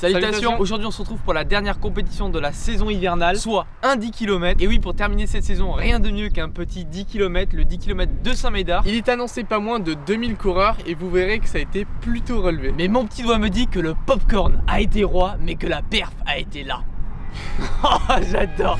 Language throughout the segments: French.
Salutations. Aujourd'hui on se retrouve pour la dernière compétition de la saison hivernale, soit un 10 km. Et oui, pour terminer cette saison, rien de mieux qu'un petit 10 km, le 10 km de Saint-Médard. Il est annoncé pas moins de 2000 coureurs et vous verrez que ça a été plutôt relevé. Mais mon petit doigt me dit que le popcorn a été roi, mais que la perf a été là. Oh, j'adore.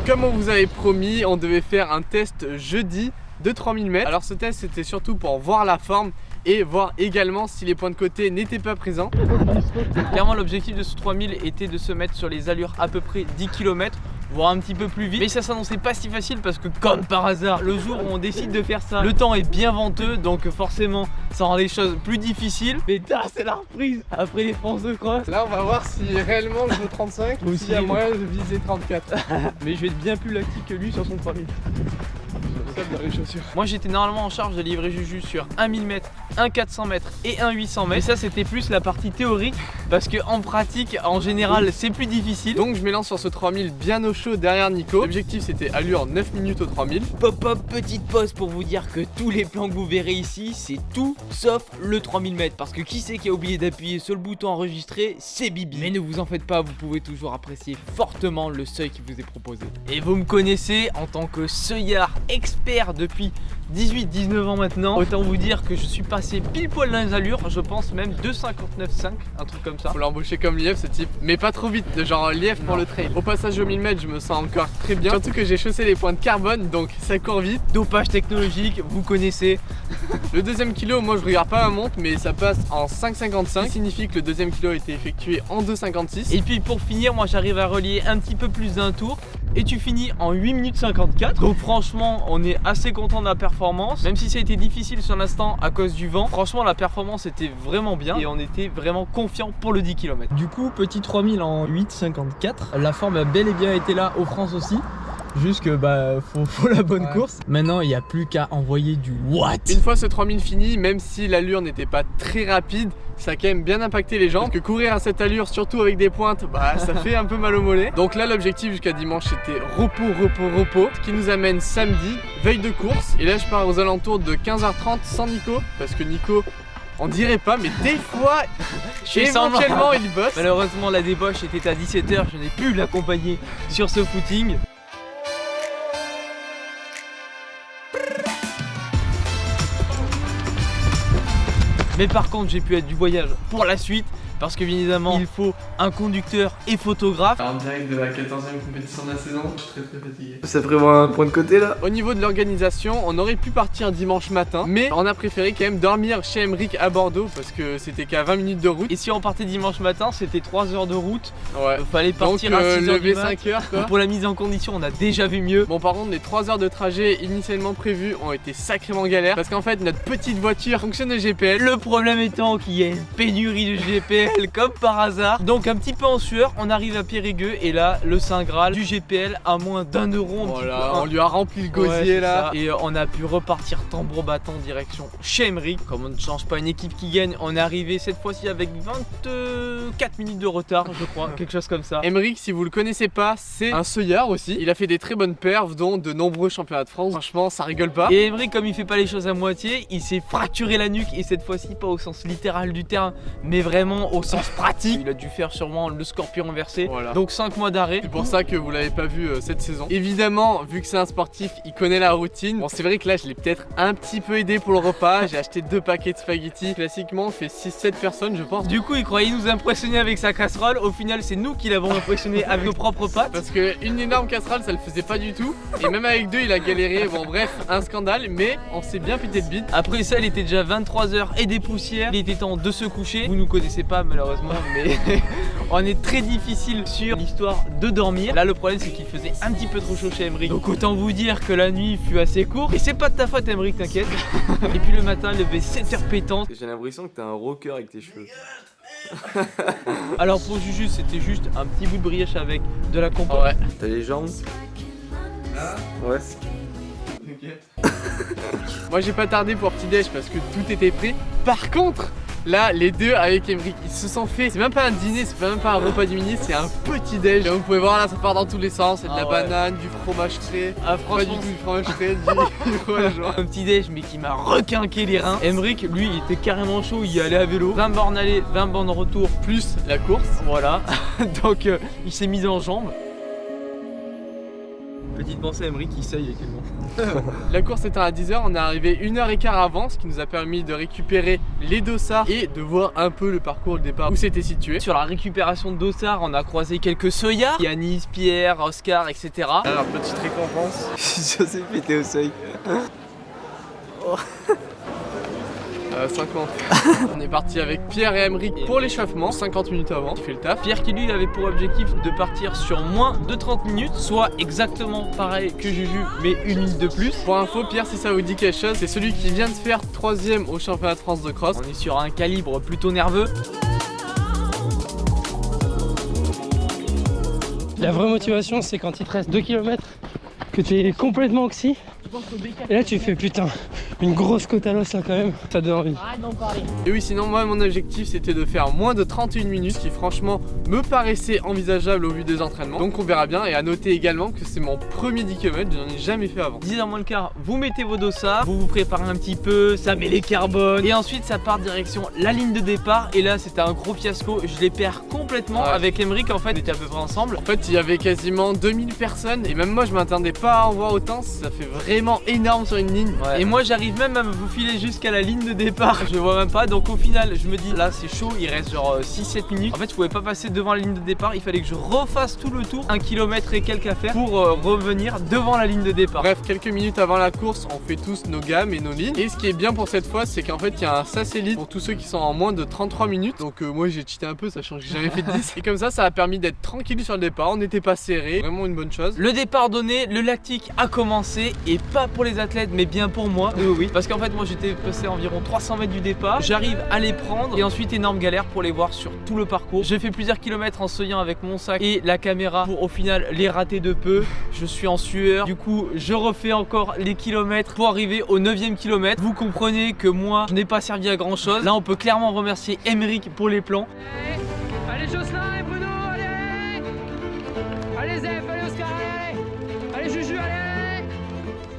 Comme on vous avait promis, on devait faire un test jeudi de 3000 mètres. Alors ce test c'était surtout pour voir la forme et voir également si les points de côté n'étaient pas présents. Clairement l'objectif de ce 3000 était de se mettre sur les allures à peu près 10 km, voire un petit peu plus vite. Mais ça s'annonçait pas si facile parce que comme par hasard, le jour où on décide de faire ça, le temps est bien venteux, donc forcément ça rend les choses plus difficiles. Mais c'est la reprise après les France de cross. Là on va voir si réellement je veux 35 ou s'il y a moyen de viser 34. Mais je vais être bien plus lactique que lui sur son 3000. Dans les chaussures. Moi j'étais normalement en charge de livrer Juju sur un 1000 mètres, un 400 mètres et un 800 mètres. Et ça c'était plus la partie théorique parce que en pratique en général c'est plus difficile. Donc je m'élance sur ce 3000 bien au chaud derrière Nico. L'objectif c'était allure 9 minutes au 3000. Pop petite pause pour vous dire que tous les plans que vous verrez ici c'est tout sauf le 3000 mètres. Parce que qui c'est qui a oublié d'appuyer sur le bouton enregistrer? C'est Bibi. Mais ne vous en faites pas, vous pouvez toujours apprécier fortement le seuil qui vous est proposé. Et vous me connaissez en tant que seuillard expert depuis 18-19 ans maintenant. Autant vous dire que je suis passé pile poil dans les allures, je pense même 2,59,5, un truc comme ça. Faut l'embaucher comme Lièvre ce type, mais pas trop vite, de genre Lièvre pour le trail. Au passage au 1000 mètres je me sens encore très bien, surtout que j'ai chaussé les points de carbone donc ça court vite. Dopage technologique, vous connaissez. Le deuxième kilo, moi je regarde pas ma montre mais ça passe en 5,55, ce qui signifie que le deuxième kilo a été effectué en 2,56. Et puis pour finir, moi j'arrive à relier un petit peu plus d'un tour. Et tu finis en 8 minutes 54. Donc franchement on est assez content de la performance. Même si ça a été difficile sur l'instant à cause du vent, franchement la performance était vraiment bien. Et on était vraiment confiant pour le 10 km. Du coup petit 3000 en 8,54. La forme a bel et bien été là aux France aussi. Juste que faut la bonne course. Maintenant il n'y a plus qu'à envoyer du what. Une fois ce 3000 fini, même si l'allure n'était pas très rapide, ça a quand même bien impacté les jambes. Parce que courir à cette allure, surtout avec des pointes, ça fait un peu mal au mollet. Donc là l'objectif jusqu'à dimanche c'était repos. Ce qui nous amène samedi, veille de course. Et là je pars aux alentours de 15h30 sans Nico. Parce que Nico, on dirait pas, mais des fois, éventuellement il bosse. Malheureusement la débauche était à 17h, je n'ai pu l'accompagner sur ce footing. Mais par contre j'ai pu être du voyage pour la suite parce que bien évidemment il faut un conducteur et photographe. En direct de la 14e compétition de la saison, je suis très fatigué. Ça prévoit un point de côté là. Au niveau de l'organisation, on aurait pu partir dimanche matin, mais on a préféré quand même dormir chez Emeric à Bordeaux parce que c'était qu'à 20 minutes de route. Et si on partait dimanche matin, c'était 3 heures de route. Ouais. Fallait partir donc, à 6h du mat. 5 heures quoi. Pour la mise en condition, on a déjà vu mieux. Bon par contre, les 3 heures de trajet initialement prévues ont été sacrément galères parce qu'en fait notre petite voiture fonctionne au GPL. Le problème étant qu'il y a une pénurie de GPL comme par hasard. Donc un petit peu en sueur, on arrive à Périgueux et là le Saint Graal du GPL à moins d'1 euro. Voilà, on lui a rempli le gosier là. Et on a pu repartir tambour battant direction chez Emeric. Comme on ne change pas une équipe qui gagne, on est arrivé cette fois-ci avec 24 minutes de retard je crois, quelque chose comme ça. Emeric, si vous le connaissez pas, c'est un seuillard aussi. Il a fait des très bonnes perfs dont de nombreux championnats de France. Franchement ça rigole pas. Et Emeric, comme il fait pas les choses à moitié, il s'est fracturé la nuque et cette fois-ci pas au sens littéral du terme mais vraiment au sens pratique. Il a dû faire sûrement le scorpion inversé. Voilà. Donc 5 mois d'arrêt. C'est pour ça que vous l'avez pas vu cette saison. Évidemment, vu que c'est un sportif, il connaît la routine. Bon, c'est vrai que là, je l'ai peut-être un petit peu aidé pour le repas. J'ai acheté 2 paquets de spaghettis. Classiquement, on fait 6-7 personnes, je pense. Du coup, il croyait nous impressionner avec sa casserole. Au final, c'est nous qui l'avons impressionné avec nos propres pâtes. Parce qu'une énorme casserole, ça le faisait pas du tout. Et même avec 2, il a galéré. Bon, bref, un scandale. Mais on s'est bien pété de bite. Après ça, il était déjà 23h et des poussières. Il était temps de se coucher. Vous nous connaissez pas, malheureusement, mais on est très difficile sur l'histoire de dormir. Là le problème c'est qu'il faisait un petit peu trop chaud chez Emeric. Donc autant vous dire que la nuit fut assez courte. Et c'est pas de ta faute Emeric, t'inquiète. Et puis le matin, levé 7h pétante. J'ai l'impression que t'es un rocker avec tes cheveux. Alors pour Juju c'était juste un petit bout de brioche avec de la compote. Ouais. T'as les jambes? Ouais. Moi j'ai pas tardé pour petit déj parce que tout était prêt. Par contre, Là, les deux avec Emric, ils se sont fait. C'est même pas un dîner, c'est même pas un repas du midi, c'est un petit déj. Vous pouvez voir là, ça part dans tous les sens. C'est de la banane, du fromage frais. Ah, Pas du franchement, tout du fromage frais, du fromage noir. un petit déj mais qui m'a requinqué les reins. Emric, lui, il était carrément chaud, il y allait à vélo. 20 bornes aller, 20 bornes retour. Plus la course. Voilà. Donc il s'est mis en jambes. Petite pensée à Emric qui saigne également. La course étant à 10h, on est arrivé 1h15 avant, ce qui nous a permis de récupérer les dossards et de voir un peu le parcours, le départ, où c'était situé. Sur la récupération de dossards, on a croisé quelques soyards. Yanis, Pierre, Oscar, etc. Alors, petite récompense. Je sais péter au seuil. 50. On est parti avec Pierre et Emric pour l'échauffement, 50 minutes avant, qui fait le taf. Pierre qui lui avait pour objectif de partir sur moins de 30 minutes, soit exactement pareil que Juju, mais 1 minute de plus. Pour info, Pierre, si ça vous dit quelque chose, c'est celui qui vient de faire 3ème au championnat de France de cross. On est sur un calibre plutôt nerveux. La vraie motivation, c'est quand il te reste 2 km, que tu es complètement oxy. Et là tu fais putain, une grosse côte à l'os là quand même, ça donne envie. Et oui, sinon moi mon objectif c'était de faire moins de 31 minutes, ce qui franchement me paraissait envisageable au vu des entraînements. Donc on verra bien, et à noter également que c'est mon premier 10 km, j'en ai jamais fait avant. 10h moins le quart, vous mettez vos dossards, vous vous préparez un petit peu, ça met les carbones, et ensuite ça part direction la ligne de départ. Et là c'était un gros fiasco, je les perds complètement. Avec Emric en fait, on était à peu près ensemble. En fait il y avait quasiment 2000 personnes, et même moi je m'attendais pas à en voir autant, ça fait vraiment énorme sur une ligne. Et moi j'arrive même à vous filer jusqu'à la ligne de départ, je vois même pas. Donc au final je me dis là c'est chaud, il reste genre 6-7 minutes. En fait je pouvais pas passer devant la ligne de départ, il fallait que je refasse tout le tour, 1 km et quelques à faire, pour revenir devant la ligne de départ. Bref, quelques minutes avant la course, on fait tous nos gammes et nos lignes. Et ce qui est bien pour cette fois, c'est qu'en fait il y a un sas élite pour tous ceux qui sont en moins de 33 minutes. Donc moi j'ai cheaté un peu, sachant que j'ai jamais fait de 10. Et comme ça a permis d'être tranquille sur le départ, on n'était pas serré, vraiment une bonne chose. Le départ donné, le lactique a commencé, et pas pour les athlètes mais bien pour moi. Oui, parce qu'en fait moi j'étais passé à environ 300 mètres du départ, j'arrive à les prendre et ensuite énorme galère pour les voir sur tout le parcours. J'ai fait plusieurs kilomètres en seyant avec mon sac et la caméra pour au final les rater de peu. Je suis en sueur, du coup je refais encore les kilomètres pour arriver au 9e kilomètre. Vous comprenez que moi je n'ai pas servi à grand chose. Là on peut clairement remercier Emric pour les plans. Allez Jocelyn et Bruno, allez. Allez Zef, allez Oscar, allez Juju, allez.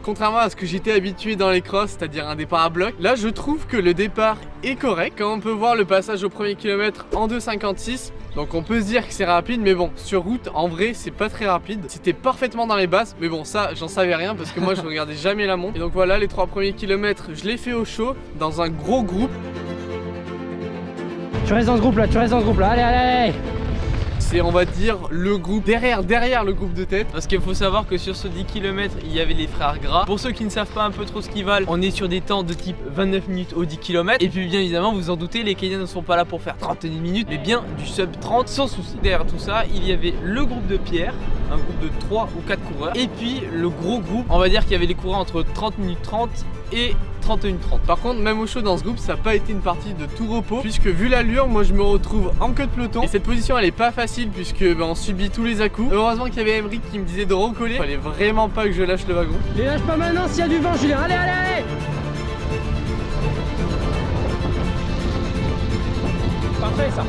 Contrairement à ce que j'étais habitué dans les crosses, c'est-à-dire un départ à bloc, là je trouve que le départ est correct. Quand on peut voir le passage au premier kilomètre en 2,56, donc on peut se dire que c'est rapide, mais bon, sur route en vrai c'est pas très rapide. C'était parfaitement dans les basses, mais bon ça j'en savais rien parce que moi je regardais jamais la montre. Et donc voilà, les 3 premiers kilomètres je l'ai fait au chaud, dans un gros groupe. Tu restes dans ce groupe là, allez. C'est on va dire le groupe derrière le groupe de tête. Parce qu'il faut savoir que sur ce 10 km il y avait les frères Gras. Pour ceux qui ne savent pas un peu trop ce qu'ils valent, on est sur des temps de type 29 minutes au 10 km. Et puis bien évidemment vous en doutez, les Kenyans ne sont pas là pour faire 31 minutes, mais bien du sub 30 sans souci. Derrière tout ça il y avait le groupe de Pierre, un groupe de 3 ou 4 coureurs. Et puis le gros groupe, on va dire qu'il y avait les coureurs entre 30 minutes 30 et 31-30. Par contre même au chaud dans ce groupe ça n'a pas été une partie de tout repos, puisque vu l'allure moi je me retrouve en queue de peloton. Et cette position elle est pas facile puisque on subit tous les à-coups. Heureusement qu'il y avait Emric qui me disait de recoller, fallait vraiment pas que je lâche le wagon. Les lâche pas maintenant s'il y a du vent Julien, allez. Parfait ça.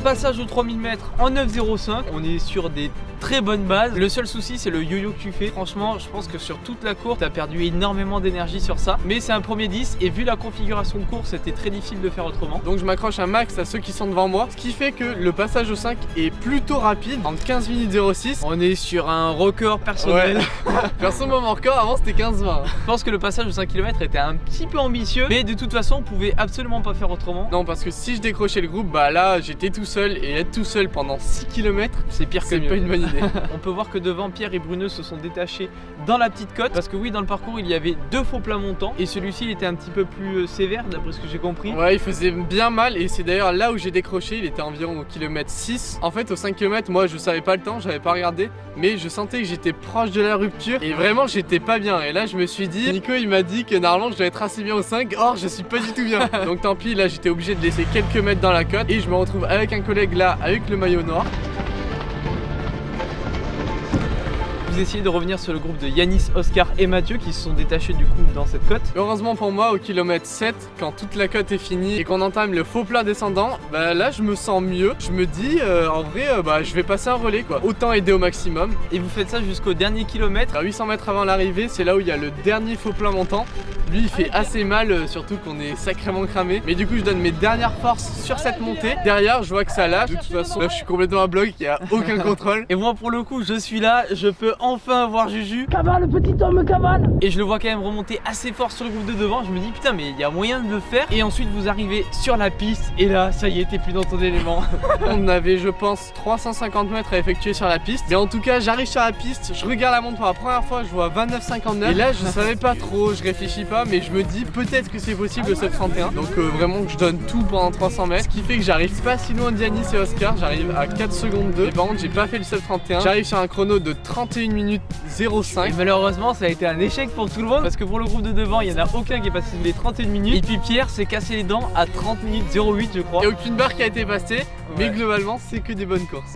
Passage aux 3000 mètres en 9,05, on est sur des très bonnes bases. Le seul souci c'est le yo-yo que tu fais. Franchement je pense que sur toute la course tu as perdu énormément d'énergie sur ça. Mais c'est un premier 10 et vu la configuration de course c'était très difficile de faire autrement. Donc je m'accroche un max à ceux qui sont devant moi. Ce qui fait que le passage au 5 est plutôt rapide, en 15 minutes 06. On est sur un record personnel. Ouais. Perso mon record avant c'était 15-20. Je pense que le passage aux 5 km était un petit peu ambitieux, mais de toute façon on pouvait absolument pas faire autrement. Non parce que si je décrochais le groupe, bah là j'étais tout seul, et être tout seul pendant 6 km c'est pire que c'est pas une bonne idée. On peut voir que devant Pierre et Bruno se sont détachés dans la petite côte, parce que oui dans le parcours il y avait 2 faux plats montants et celui-ci il était un petit peu plus sévère d'après ce que j'ai compris. Ouais il faisait bien mal, et c'est d'ailleurs là où j'ai décroché, il était environ au kilomètre 6. En fait au 5 km moi je savais pas le temps, j'avais pas regardé, mais je sentais que j'étais proche de la rupture et vraiment j'étais pas bien. Et là je me suis dit, Nico il m'a dit que normalement je dois être assez bien au 5, or je suis pas du tout bien. Donc tant pis, là j'étais obligé de laisser quelques mètres dans la côte et je me retrouve avec un collègue là avec le maillot noir. vous essayez de revenir sur le groupe de Yanis, Oscar et Mathieu qui se sont détachés du coup dans cette côte. Heureusement pour moi, au kilomètre 7, quand toute la côte est finie et qu'on entame le faux plat descendant, bah là je me sens mieux. Je me dis en vrai bah je vais passer un relais quoi. Autant aider au maximum. Et vous faites ça jusqu'au dernier kilomètre. À 800 mètres avant l'arrivée, c'est là où il y a le dernier faux plat montant. Lui il fait assez mal, surtout qu'on est sacrément cramé. Mais du coup je donne mes dernières forces sur cette montée. Derrière je vois que ça lâche. De toute façon là je suis complètement à bloc, il n'y a aucun contrôle. Et moi pour le coup je suis là, je peux enfin voir Juju. Cavale, le petit homme me cavale. Et je le vois quand même remonter assez fort sur le groupe de devant. Je me dis putain mais il y a moyen de le faire. Et ensuite vous arrivez sur la piste et là ça y est, t'es plus dans ton élément. On avait je pense 350 mètres à effectuer sur la piste. Mais en tout cas j'arrive sur la piste, je regarde la montre pour la première fois, je vois 29,59. Et là je savais pas trop, je réfléchis pas, mais je me dis peut-être que c'est possible le sub 31. Donc vraiment que je donne tout pendant 300 mètres. Ce qui fait que j'arrive pas si loin d'Yanis et Oscar, j'arrive à 4 secondes 2. Et par contre j'ai pas fait le sub 31. J'arrive sur un chrono de 31 minutes 05. Et malheureusement ça a été un échec pour tout le monde parce que pour le groupe de devant il y en a aucun qui est passé les 31 minutes. Et puis Pierre s'est cassé les dents à 30 minutes 08 je crois. Et aucune barre qui a été passée, mais globalement c'est que des bonnes courses.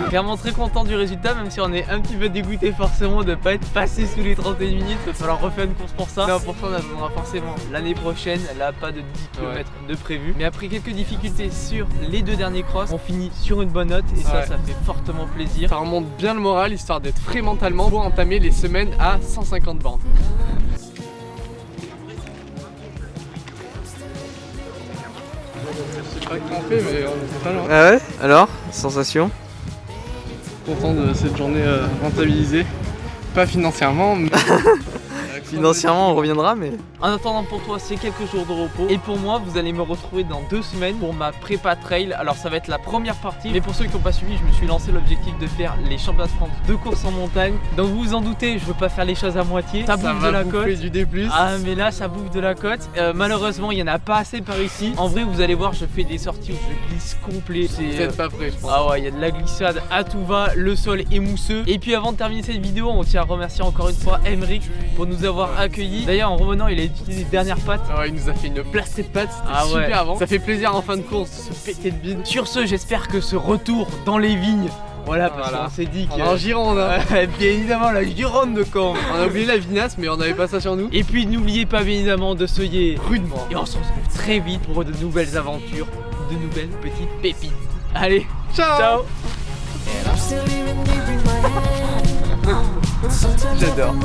Clairement très content du résultat, même si on est un petit peu dégoûté forcément de pas être passé sous les 31 minutes. Il va falloir refaire une course pour ça. Mais pour ça on attendra forcément l'année prochaine. Là pas de 10 km de prévu. Mais après quelques difficultés sur les deux derniers crosses, on finit sur une bonne note et ça fait fortement plaisir. Ça remonte bien le moral histoire d'être frais mentalement pour entamer les semaines à 150 bornes. Je sais pas comment on fait mais on était pas loin. Ah ouais? Alors, sensation? Content de cette journée rentabilisée. Pas financièrement, mais Financièrement, on reviendra, mais. En attendant pour toi c'est quelques jours de repos. Et pour moi vous allez me retrouver dans 2 semaines pour ma prépa trail. Alors ça va être la première partie. Mais pour ceux qui n'ont pas suivi, je me suis lancé l'objectif de faire les championnats de France de course en montagne. Donc vous vous en doutez, je veux pas faire les choses à moitié. Ça bouffe de la côte. Du D+. Ah mais là ça bouffe de la côte. Malheureusement il n'y en a pas assez par ici. En vrai vous allez voir, je fais des sorties où je glisse complet. Vous êtes pas prêts je pense. Ah ouais, il y a de la glissade à tout va, le sol est mousseux. Et puis avant de terminer cette vidéo, on tient à remercier encore une fois Emeric pour nous avoir accueillis. D'ailleurs en revenant il a utilisé les dernières pattes. Ah ouais, il nous a fait une plastée de pattes, c'était super avant. Ça fait plaisir en fin de course de se péter de bide. Sur ce, j'espère que ce retour dans les vignes, voilà, parce qu'on s'est dit que... En Gironde hein. Bien évidemment la Gironde de Caen. On a oublié la vinasse mais on avait pas ça sur nous. Et puis n'oubliez pas bien évidemment de soigner rudement. Et on se retrouve très vite pour de nouvelles aventures, de nouvelles petites pépites. Allez, ciao. J'adore.